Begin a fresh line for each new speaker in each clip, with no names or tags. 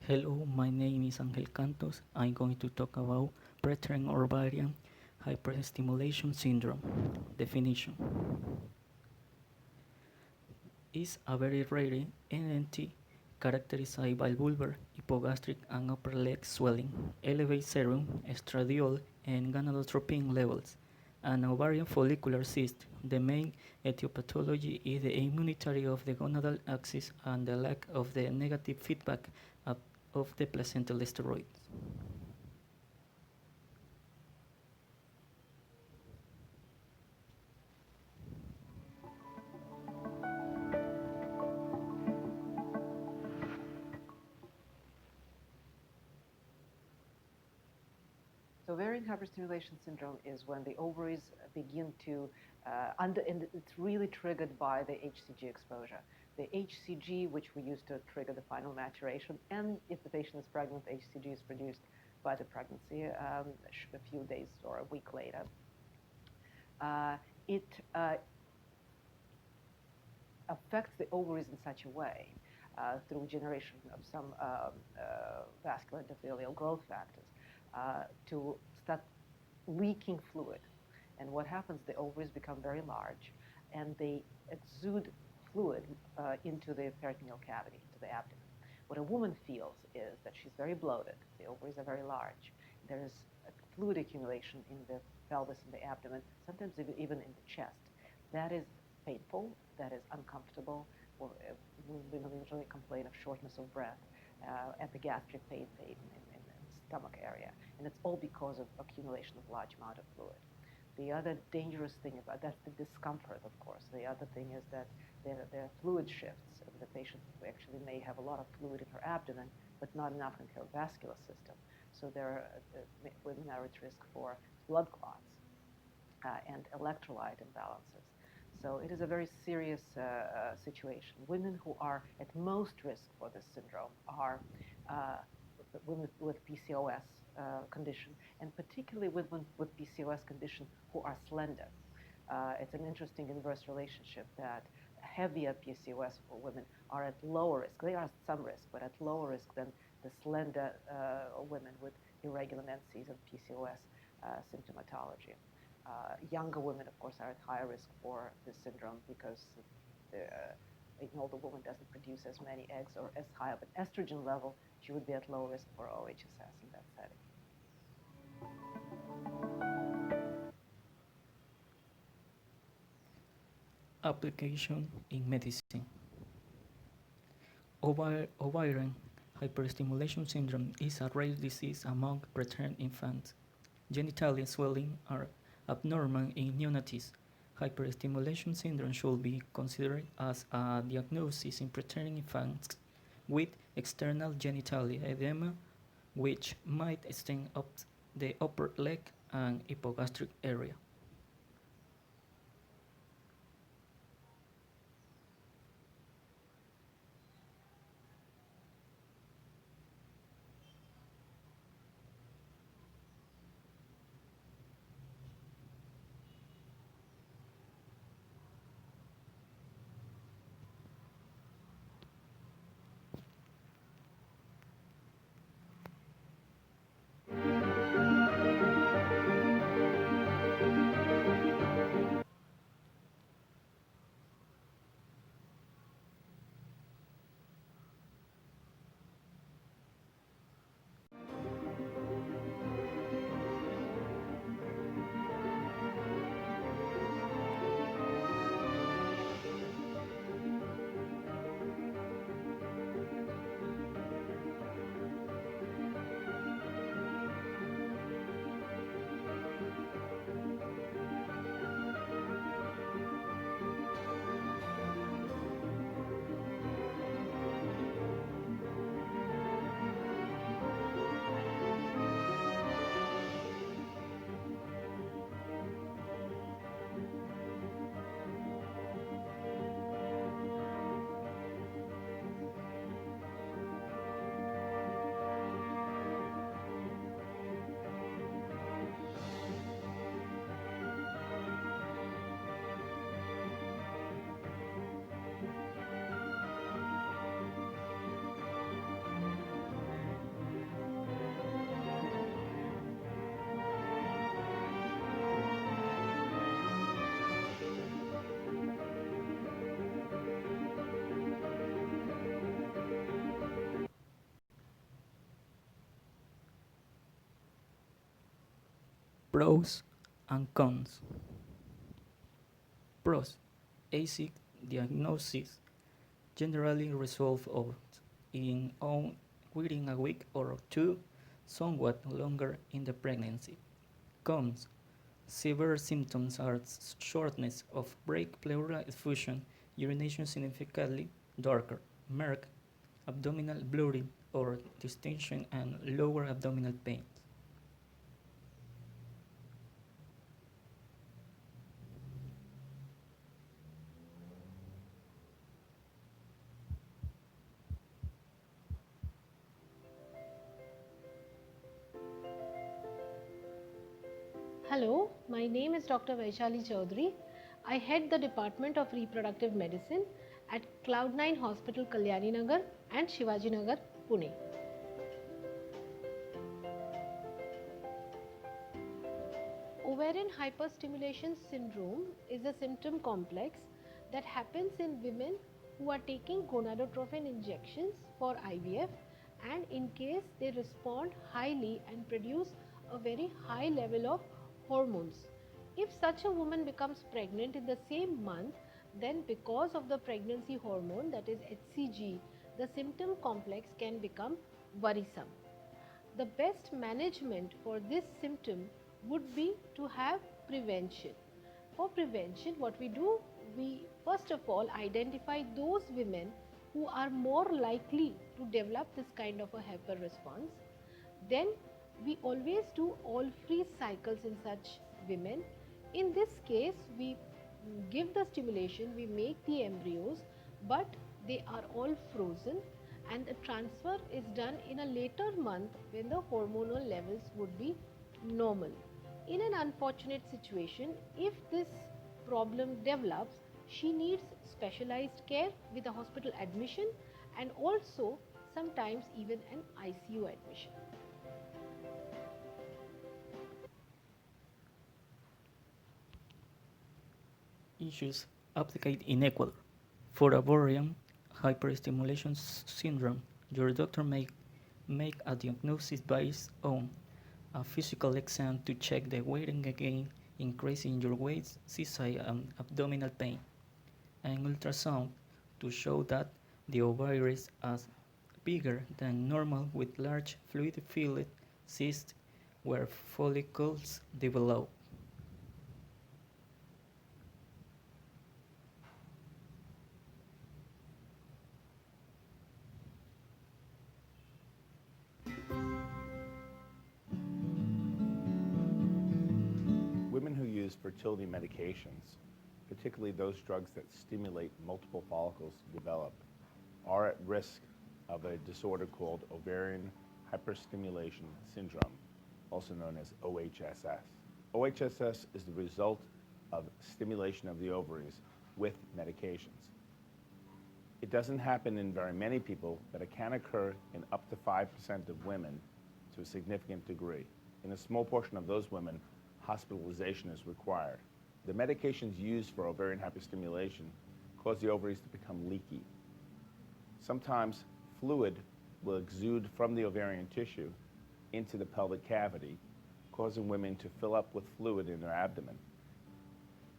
Hello, my name is Angel Cantos. I'm going to talk about preterm ovarian hyperstimulation syndrome. Definition is a very rare NNT characterized by vulvar, hypogastric, and upper leg swelling, elevated serum, estradiol, and gonadotropin levels, and ovarian follicular cyst. The main etiology is the immunity of the gonadal axis and the lack of the negative feedback of the placental steroids.
So ovarian hyperstimulation syndrome is when the ovaries begin to, and it's really triggered by the HCG exposure. The HCG, which we use to trigger the final maturation, and if the patient is pregnant, HCG is produced by the pregnancy a few days or a week later. It affects the ovaries in such a way through generation of some vascular endothelial growth factors to start leaking fluid. And what happens, the ovaries become very large and they exude fluid into the peritoneal cavity, into the abdomen. What a woman feels is that she's very bloated, the ovaries are very large, there is fluid accumulation in the pelvis and the abdomen, sometimes even in the chest. That is painful, that is uncomfortable. Women usually complain of shortness of breath, epigastric pain in the stomach area, and it's all because of accumulation of large amount of fluid. The other dangerous thing about that's the discomfort, of course. The other thing is that there are fluid shifts, and the patient actually may have a lot of fluid in her abdomen, but not enough in her vascular system. So women are at risk for blood clots and electrolyte imbalances. So it is a very serious situation. Women who are at most risk for this syndrome are women with PCOS condition, and particularly women with PCOS condition who are slender. It's an interesting inverse relationship that heavier PCOS women are at lower risk. They are at some risk, but at lower risk than the slender women with irregular menses and PCOS symptomatology. Younger women, of course, are at higher risk for this syndrome because an older woman doesn't produce as many eggs or as high of an estrogen level. She would be at low risk for OHSS in that setting.
Application in medicine. Ovarian hyperstimulation syndrome is a rare disease among preterm infants. Genital swelling are abnormal in neonates. Hyperstimulation syndrome should be considered as a diagnosis in preterm infants with external genital edema, which might extend up the upper leg and hypogastric area. Pros and cons. Pros. ASIC diagnosis generally resolved within a week or two, somewhat longer in the pregnancy. Cons. Severe symptoms are shortness of breath, pleural effusion, urination significantly darker, murk, abdominal blurring or distension, and lower abdominal pain.
Hello, my name is Dr. Vaishali Chaudhary. I head the Department of Reproductive Medicine at Cloud9 Hospital, Kalyani Nagar and Shivaji Nagar, Pune. Ovarian hyperstimulation syndrome is a symptom complex that happens in women who are taking gonadotropin injections for IVF, and in case they respond highly and produce a very high level of hormones. If such a woman becomes pregnant in the same month, then because of the pregnancy hormone, that is HCG, the symptom complex can become worrisome. The best management for this symptom would be to have prevention. For prevention, what we do, we first of all identify those women who are more likely to develop this kind of a hyper response. Then we always do all freeze cycles in such women. In this case, we give the stimulation, we make the embryos, but they are all frozen, and the transfer is done in a later month when the hormonal levels would be normal. In an unfortunate situation, if this problem develops, she needs specialized care with a hospital admission and also sometimes even an ICU admission.
Issues applied in Ecuador. For ovarian hyperstimulation syndrome, your doctor may make a diagnosis based on a physical exam to check the weighting again, increase in your weight, CSI, and abdominal pain, and ultrasound to show that the ovaries are bigger than normal with large fluid-filled cysts where follicles develop.
Women who use fertility medications, particularly those drugs that stimulate multiple follicles to develop, are at risk of a disorder called ovarian hyperstimulation syndrome, also known as OHSS. OHSS is the result of stimulation of the ovaries with medications. It doesn't happen in very many people, but it can occur in up to 5% of women to a significant degree. In a small portion of those women, hospitalization is required. The medications used for ovarian hyperstimulation cause the ovaries to become leaky. Sometimes fluid will exude from the ovarian tissue into the pelvic cavity, causing women to fill up with fluid in their abdomen.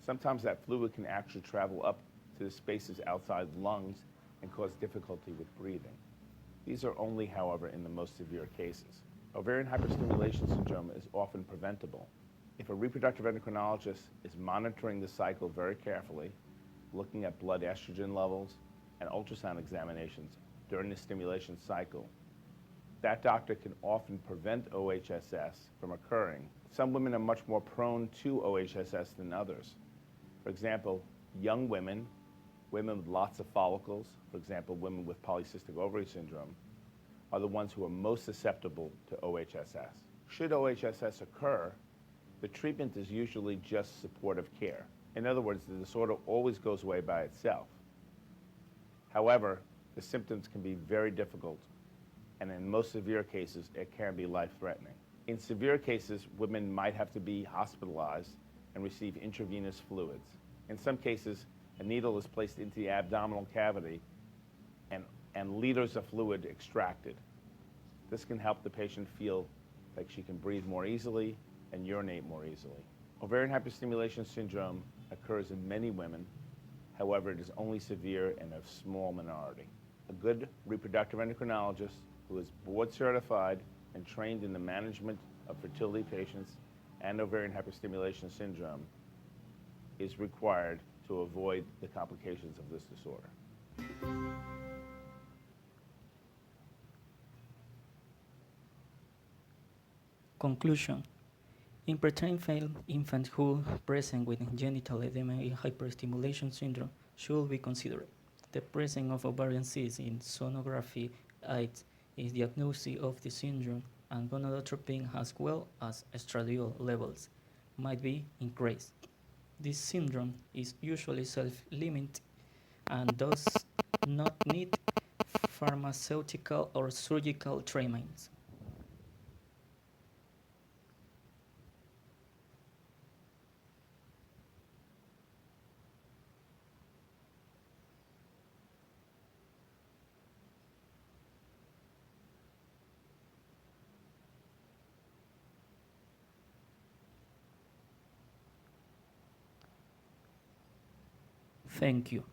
Sometimes that fluid can actually travel up to the spaces outside the lungs and cause difficulty with breathing. These are only, however, in the most severe cases. Ovarian hyperstimulation syndrome is often preventable. If a reproductive endocrinologist is monitoring the cycle very carefully, looking at blood estrogen levels and ultrasound examinations during the stimulation cycle, that doctor can often prevent OHSS from occurring. Some women are much more prone to OHSS than others. For example, young women, women with lots of follicles, for example, women with polycystic ovary syndrome, are the ones who are most susceptible to OHSS. Should OHSS occur, the treatment is usually just supportive care. In other words, the disorder always goes away by itself. However, the symptoms can be very difficult, and in most severe cases, it can be life-threatening. In severe cases, women might have to be hospitalized and receive intravenous fluids. In some cases, a needle is placed into the abdominal cavity and liters of fluid extracted. This can help the patient feel like she can breathe more easily and urinate more easily. Ovarian hyperstimulation syndrome occurs in many women. However, it is only severe in a small minority. A good reproductive endocrinologist who is board certified and trained in the management of fertility patients and ovarian hyperstimulation syndrome is required to avoid the complications of this disorder.
Conclusion. In preterm infants who present with genital edema and hyperstimulation syndrome should be considered. The presence of ovarian cysts in sonography aids in diagnosis of the syndrome, and gonadotropin as well as estradiol levels might be increased. This syndrome is usually self-limiting and does not need pharmaceutical or surgical treatments. Thank you.